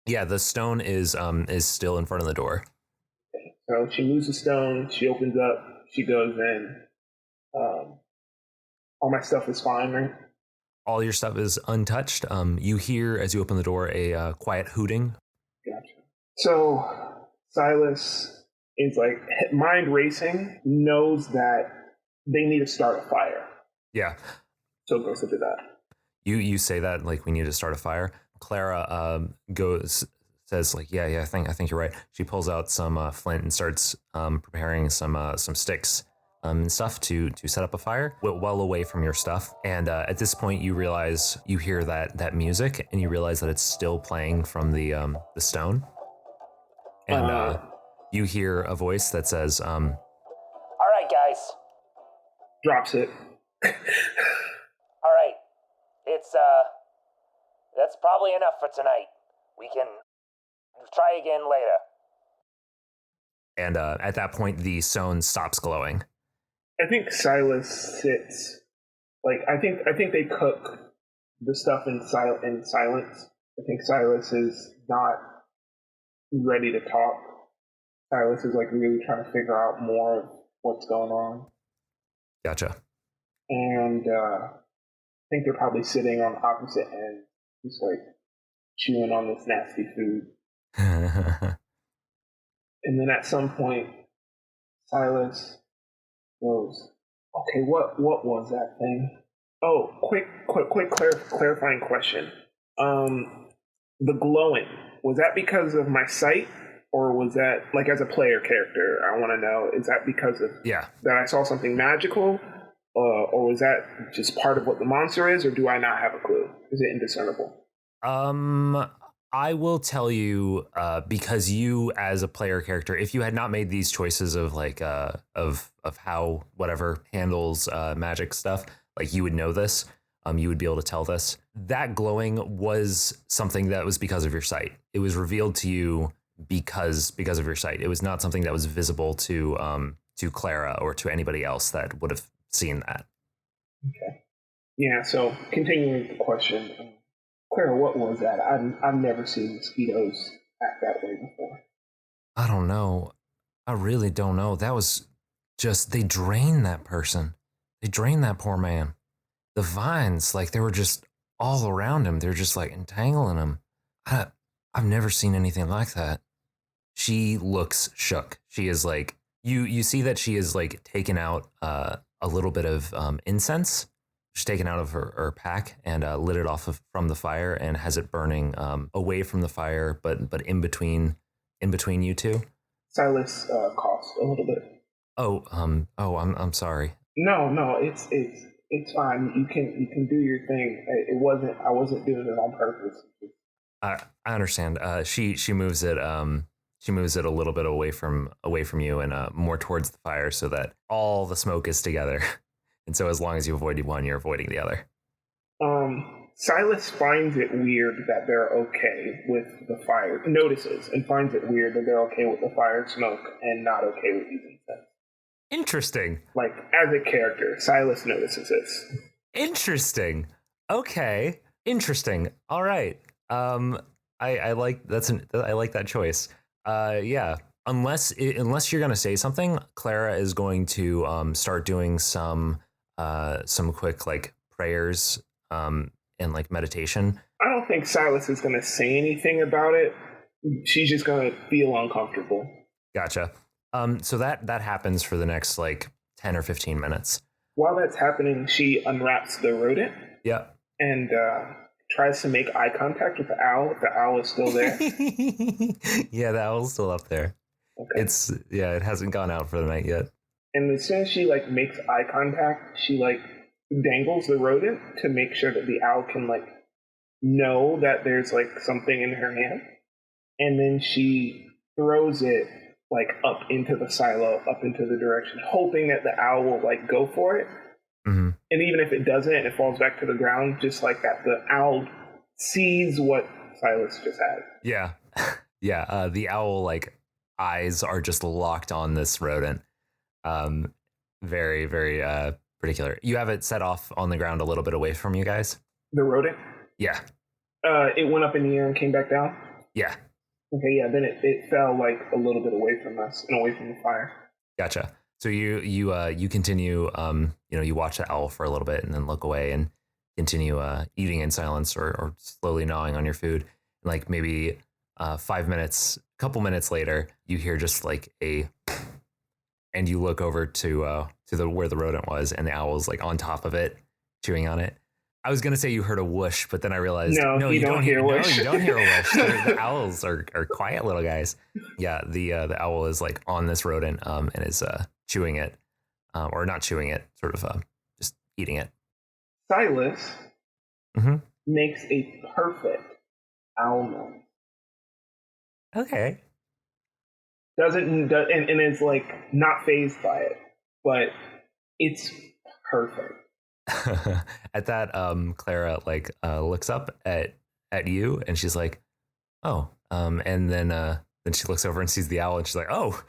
[SPEAKER 3] Yeah, the stone is still in front of the door.
[SPEAKER 1] Okay. So she moves the stone. She opens up. She goes in. All my stuff is fine, right?
[SPEAKER 3] All your stuff is untouched. You hear, as you open the door, a quiet hooting.
[SPEAKER 1] Gotcha. So Silas is, like, mind racing, knows that they need to start a fire.
[SPEAKER 3] Yeah.
[SPEAKER 1] So goes into that.
[SPEAKER 3] You say that, like, we need to start a fire. Clara says, like, yeah, I think you're right. She pulls out some flint and starts preparing some sticks and stuff to set up a fire well away from your stuff. And at this point, you realize you hear that music, and you realize that it's still playing from the stone. And you hear a voice that says, "All
[SPEAKER 4] right, guys."
[SPEAKER 1] Drops it.
[SPEAKER 4] All right, it's that's probably enough for tonight. We can try again later.
[SPEAKER 3] And at that point, the stone stops glowing.
[SPEAKER 1] I think Silas sits. Like, I think they cook the stuff in silence. I think Silas is not ready to talk. Silas is, like, really trying to figure out more of what's going on.
[SPEAKER 3] Gotcha.
[SPEAKER 1] And I think they're probably sitting on opposite ends, just, like, chewing on this nasty food. And then at some point, Silas goes, okay, what was that thing? Oh, quick clarifying question. The glowing, was that because of my sight, or was that, like, as a player character, I want to know, is that because of that I saw something magical, or was that just part of what the monster is, or do I not have a clue? Is it indiscernible?
[SPEAKER 3] I will tell you, because you, as a player character, if you had not made these choices of, like, of how whatever handles magic stuff, like, you would know this. You would be able to tell this. That glowing was something that was because of your sight. It was revealed to you because of your sight. It was not something that was visible to Clara or to anybody else that would have seen that.
[SPEAKER 1] Okay. Yeah. So continuing the question. Clara, what was that? I've never seen mosquitoes act that way before.
[SPEAKER 3] I don't know. I really don't know. That was just, they drained that person. They drained that poor man. The vines, like, they were just all around him. They're just, like, entangling him. I've never seen anything like that. She looks shook. She is, like, you see that she is, like, taken out a little bit of incense. She's taken out of her pack and lit it off from the fire and has it burning away from the fire, but in between you two. Silas
[SPEAKER 1] coughs a little bit.
[SPEAKER 3] I'm sorry.
[SPEAKER 1] No, it's fine. You can do your thing. I wasn't doing it on purpose.
[SPEAKER 3] I understand. She moves it. She moves it a little bit away from you and more towards the fire so that all the smoke is together. And so as long as you avoid one, you're avoiding the other.
[SPEAKER 1] Silas finds it weird that they're okay with the fire, notices and finds it weird that they're okay with the fire smoke and not okay with using incense.
[SPEAKER 3] Interesting.
[SPEAKER 1] Like, as a character, Silas notices this.
[SPEAKER 3] Interesting. Okay. Interesting. All right. I like that choice. Yeah. Unless you're gonna say something, Clara is going to start doing some quick, like, prayers and, like, meditation.
[SPEAKER 1] I don't think Silas is gonna say anything about it, she's just gonna feel uncomfortable.
[SPEAKER 3] Gotcha. So that happens for the next like 10 or 15 minutes.
[SPEAKER 1] While that's happening, she unwraps the rodent.
[SPEAKER 3] Yeah.
[SPEAKER 1] And tries to make eye contact with the owl if the owl is still there.
[SPEAKER 3] Yeah, the owl's still up there.
[SPEAKER 1] Okay.
[SPEAKER 3] It hasn't gone out for the night yet.
[SPEAKER 1] And as soon as she like makes eye contact, she like dangles the rodent to make sure that the owl can like know that there's like something in her hand. And then she throws it like up into the silo, up into the direction, hoping that the owl will like go for it.
[SPEAKER 3] Mm-hmm.
[SPEAKER 1] And even if it doesn't and it falls back to the ground, just like that, the owl sees what Silas just had.
[SPEAKER 3] Yeah. Yeah. The owl like eyes are just locked on this rodent. Very, very particular. You have it set off on the ground a little bit away from you guys?
[SPEAKER 1] The rodent?
[SPEAKER 3] Yeah.
[SPEAKER 1] It went up in the air and came back down?
[SPEAKER 3] Yeah.
[SPEAKER 1] Okay, yeah, then it fell like a little bit away from us and away from the fire.
[SPEAKER 3] Gotcha. So you continue, you watch the owl for a little bit and then look away and continue eating in silence or slowly gnawing on your food. Like maybe 5 minutes, couple minutes later, you hear just like and you look over to where the rodent was, and the owl's like on top of it, chewing on it. I was gonna say you heard a whoosh, but then I realized
[SPEAKER 1] no, you don't hear a whoosh.
[SPEAKER 3] No, you don't hear a whoosh. The owls are quiet little guys. Yeah, the owl is like on this rodent and is chewing it, or not chewing it, sort of just eating it.
[SPEAKER 1] Silas
[SPEAKER 3] Mm-hmm.
[SPEAKER 1] makes a perfect owl noise.
[SPEAKER 3] Okay.
[SPEAKER 1] And it's like not fazed by it, but it's perfect.
[SPEAKER 3] At that, Clara like looks up at you and she's like, oh, and then she looks over and sees the owl and she's like, oh,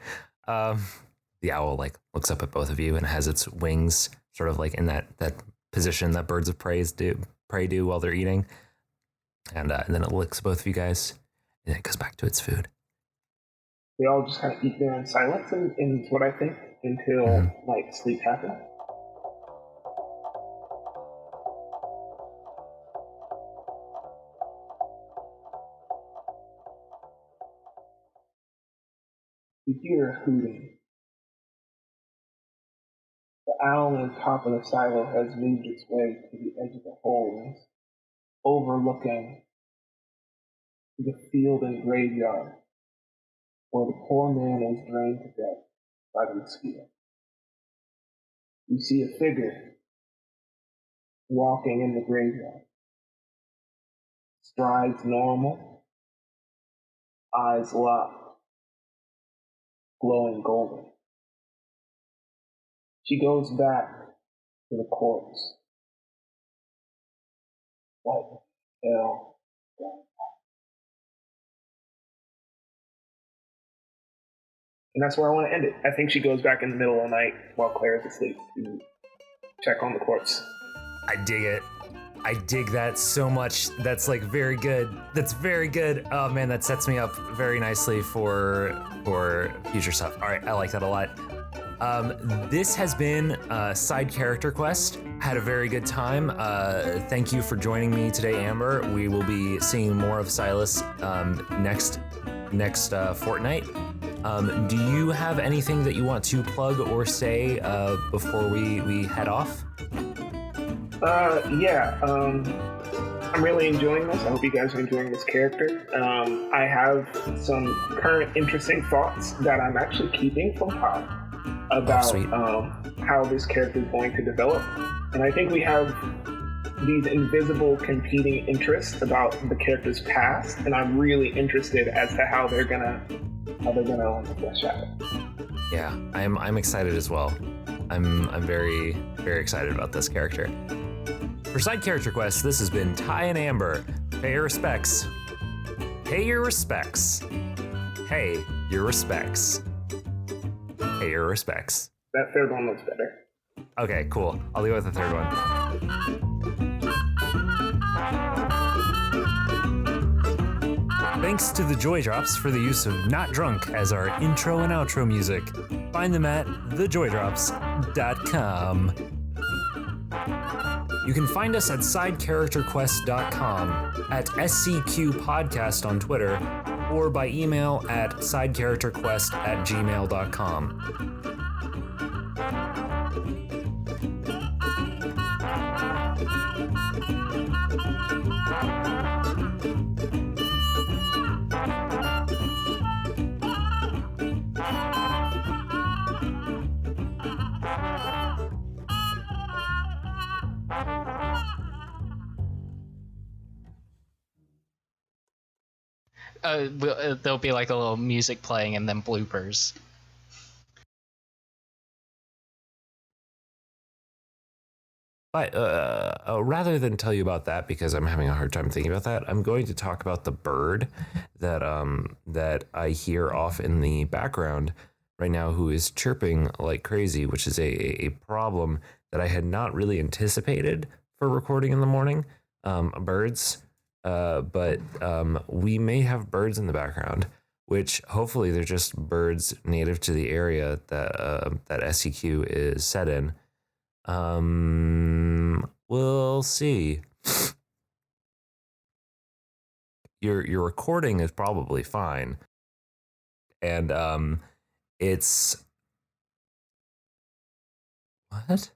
[SPEAKER 3] the owl like looks up at both of you and has its wings sort of like in that position that birds of prey do while they're eating, and then it licks both of you guys and then it goes back to its food.
[SPEAKER 1] They all just kind of eat there in silence, and it's what I think, until like sleep happens. You hear hooting. The owl on top of the silo has moved its way to the edge of the holes, overlooking the field and graveyard where the poor man was drained to death by the mosquito. You see a figure walking in the graveyard. Strides normal, eyes locked, glowing golden. She goes back to the corpse. What the hell? And that's where I want to end it. I think she goes back in the middle of the night while Claire's asleep to check on the corpse.
[SPEAKER 3] I dig it. I dig that so much. That's like very good. That's very good. Oh man, that sets me up very nicely for future stuff. All right, I like that a lot. This has been Side Character Quest. Had a very good time. Thank you for joining me today, Amber. We will be seeing more of Silas next fortnight. Do you have anything that you want to plug or say before we head off?
[SPEAKER 1] I'm really enjoying this. I hope you guys are enjoying this character. I have some current interesting thoughts that I'm actually keeping from Todd about how this character is going to develop. And I think we have these invisible competing interests about the character's past, and I'm really interested as to how they're gonna flesh out.
[SPEAKER 3] Yeah, I'm excited as well. I'm very, very excited about this character. For Side Character Quest, this has been Ty and Amber. Pay your respects. Pay your respects. Pay your respects. Pay your respects.
[SPEAKER 1] That third one looks better.
[SPEAKER 3] Okay, cool. I'll go with the third one. Thanks to the Joy Drops for the use of Not Drunk as our intro and outro music. Find them at thejOydrops.com. You can find us at sidecharacterquest.com, at SCQ Podcast on Twitter, or by email at sidecharacterquest@gmail.com.
[SPEAKER 5] There'll be like a little music playing and then bloopers.
[SPEAKER 3] But rather than tell you about that, because I'm having a hard time thinking about that, I'm going to talk about the bird that I hear off in the background right now, who is chirping like crazy, which is a problem that I had not really anticipated for recording in the morning. Birds. But we may have birds in the background, which hopefully they're just birds native to the area that SEQ is set in. We'll see. Your recording is probably fine, and it's what?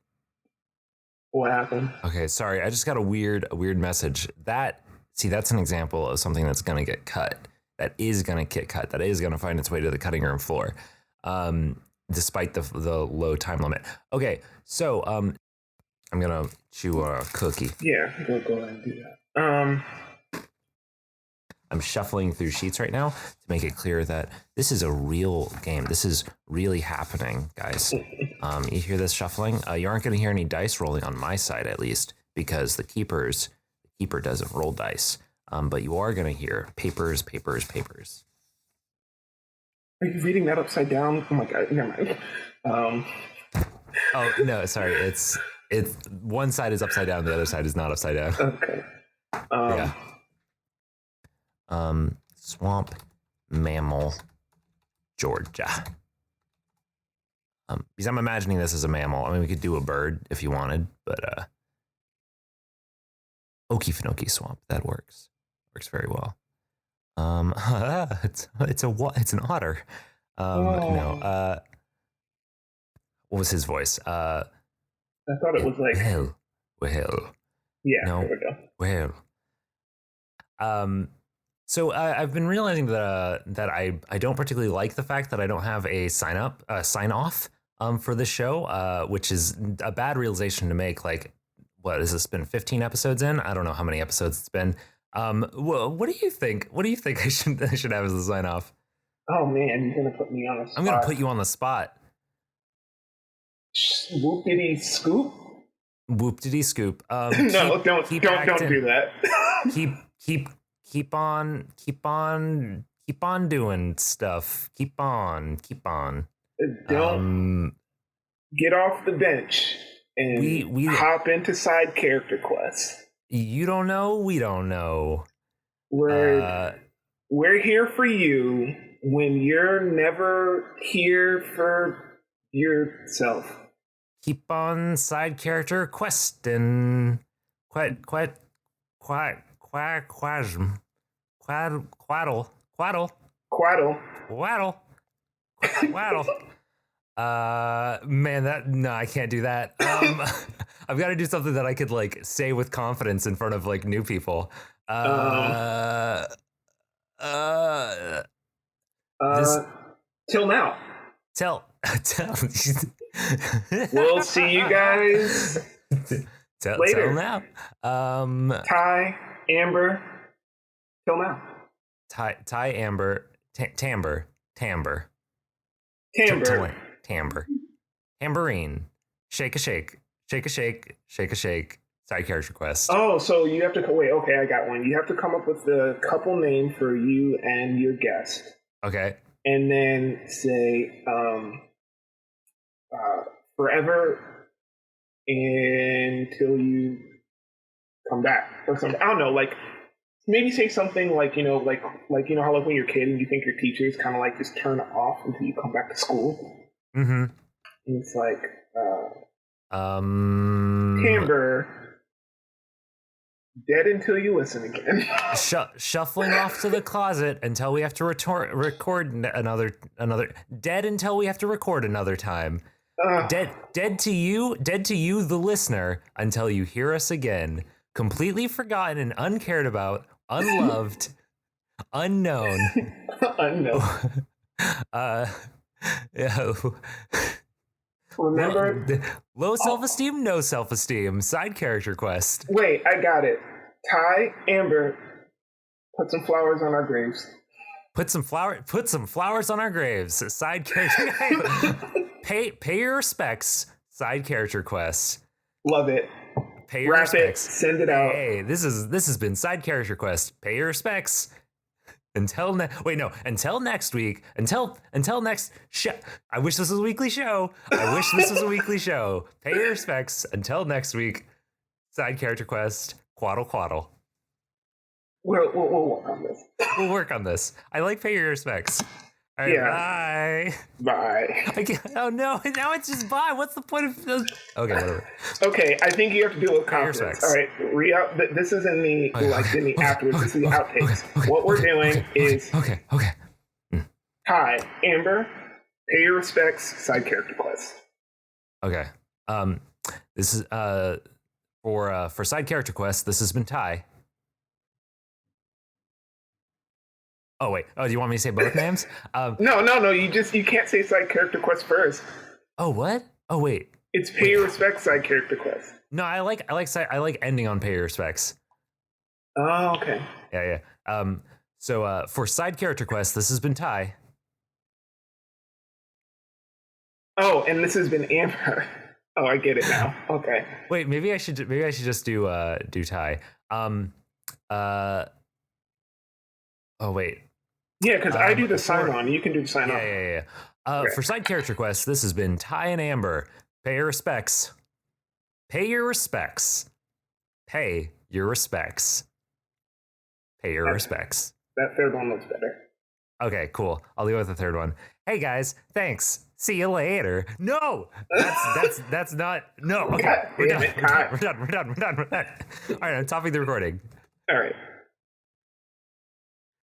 [SPEAKER 1] What happened?
[SPEAKER 3] Okay, sorry, I just got a weird message. That's an example of something that's gonna get cut. That is gonna get cut. That is gonna find its way to the cutting room floor, despite the low time limit. Okay, so I'm gonna chew a cookie.
[SPEAKER 1] Yeah, go ahead and do that.
[SPEAKER 3] I'm shuffling through sheets right now to make it clear that this is a real game. This is really happening, guys. You hear this shuffling? You aren't going to hear any dice rolling on my side, at least, because the keeper doesn't roll dice. But you are going to hear papers.
[SPEAKER 1] Are you reading that upside down? Oh my god, never mind.
[SPEAKER 3] Oh no, sorry. It's one side is upside down, the other side is not upside down.
[SPEAKER 1] Okay.
[SPEAKER 3] Yeah. Swamp mammal, Georgia. Because I'm imagining this as a mammal. I mean, we could do a bird if you wanted, but Okefenokee Swamp, that works. Works very well. It's an otter. No. What was his voice?
[SPEAKER 1] I thought it was like
[SPEAKER 3] well.
[SPEAKER 1] Yeah.
[SPEAKER 3] No.
[SPEAKER 1] There we go.
[SPEAKER 3] Well. So I've been realizing that I don't particularly like the fact that I don't have a sign off for this show, which is a bad realization to make. Like, what has this been? 15 episodes in? I don't know how many episodes it's been. What do you think? What do you think I should have as a sign off?
[SPEAKER 1] Oh man, you're gonna put me on the spot.
[SPEAKER 3] I'm gonna put you on the spot.
[SPEAKER 1] Whoopity scoop.
[SPEAKER 3] Whoop-diddy scoop.
[SPEAKER 1] No, don't do that.
[SPEAKER 3] Keep on doing stuff. Keep on.
[SPEAKER 1] Don't get off the bench and we hop into side character quests.
[SPEAKER 3] You don't know, we don't know.
[SPEAKER 1] We're here for you when you're never here for yourself.
[SPEAKER 3] Keep on side character questing. Quaddle. Man, I can't do that. I've got to do something that I could like say with confidence in front of like new people.
[SPEAKER 1] Till now.
[SPEAKER 3] Tell.
[SPEAKER 1] We'll see you guys later.
[SPEAKER 3] Till now.
[SPEAKER 1] Ty, Amber. Till now.
[SPEAKER 3] Ty, Amber, Timbre. Tambourine. Shake a shake. Side character quest.
[SPEAKER 1] Oh, so you have to wait. Okay, I got one. You have to come up with the couple name for you and your guest.
[SPEAKER 3] Okay.
[SPEAKER 1] And then say forever until you come back or something. I don't know. Like maybe say something like how like when you're a kid and you think your teachers kind of like just turn off until you come back to school.
[SPEAKER 3] Mm-hmm.
[SPEAKER 1] And it's like timbre. Dead until you listen again.
[SPEAKER 3] Shuffling off to the closet until we have to record another. Dead until we have to record another time. Dead to you, the listener, until you hear us again. Completely forgotten and uncared about, unloved, unknown.
[SPEAKER 1] Unknown.
[SPEAKER 3] Yeah.
[SPEAKER 1] Remember?
[SPEAKER 3] Low self-esteem, no self-esteem. Side character quest.
[SPEAKER 1] Wait, I got it. Ty, Amber, put some flowers on our graves.
[SPEAKER 3] Put some flowers on our graves. Side character. pay your respects. Side character quest.
[SPEAKER 1] Love it.
[SPEAKER 3] Pay your
[SPEAKER 1] Wrap
[SPEAKER 3] respects.
[SPEAKER 1] it. Send it out.
[SPEAKER 3] Hey, this has been Side Character Quest. Pay your respects. Until next week. Until next show. I wish this was a weekly show. Pay your respects. Until next week. Side Character Quest. Quaddle quaddle.
[SPEAKER 1] We'll work on this.
[SPEAKER 3] We'll work on this. I like pay your respects. All right,
[SPEAKER 1] Yeah. Bye.
[SPEAKER 3] Oh no! Now it's just bye. What's the point of those? Okay, whatever.
[SPEAKER 1] Okay, I think you have to do a conference. All right, this is in the afterwards. This is the outtakes. What we're doing is
[SPEAKER 3] okay.
[SPEAKER 1] Hi, Amber. Pay your respects. Side character quest.
[SPEAKER 3] Okay. This is for Side Character Quest. This has been Ty. Oh wait. Oh, do you want me to say both names?
[SPEAKER 1] No. You can't say side character quest first.
[SPEAKER 3] Oh what? Oh wait.
[SPEAKER 1] It's pay your respects. Side character quest.
[SPEAKER 3] No, I like ending on pay your respects.
[SPEAKER 1] Oh, okay.
[SPEAKER 3] Yeah. So for Side Character Quest, this has been Ty.
[SPEAKER 1] Oh, and this has been Amber. Oh, I get it now. Okay.
[SPEAKER 3] Wait, maybe I should just do Ty. Oh wait.
[SPEAKER 1] Yeah, because I do the sign on. You can do the sign off.
[SPEAKER 3] Yeah. For Side Character Quest, this has been Ty and Amber. Pay your respects. Pay your respects. Pay your respects. Pay your respects.
[SPEAKER 1] That third one looks better.
[SPEAKER 3] Okay, cool. I'll go with the third one. Hey guys, thanks. See you later. No, that's not. No. Okay, we're done. All right, I'm stopping the recording.
[SPEAKER 1] All right.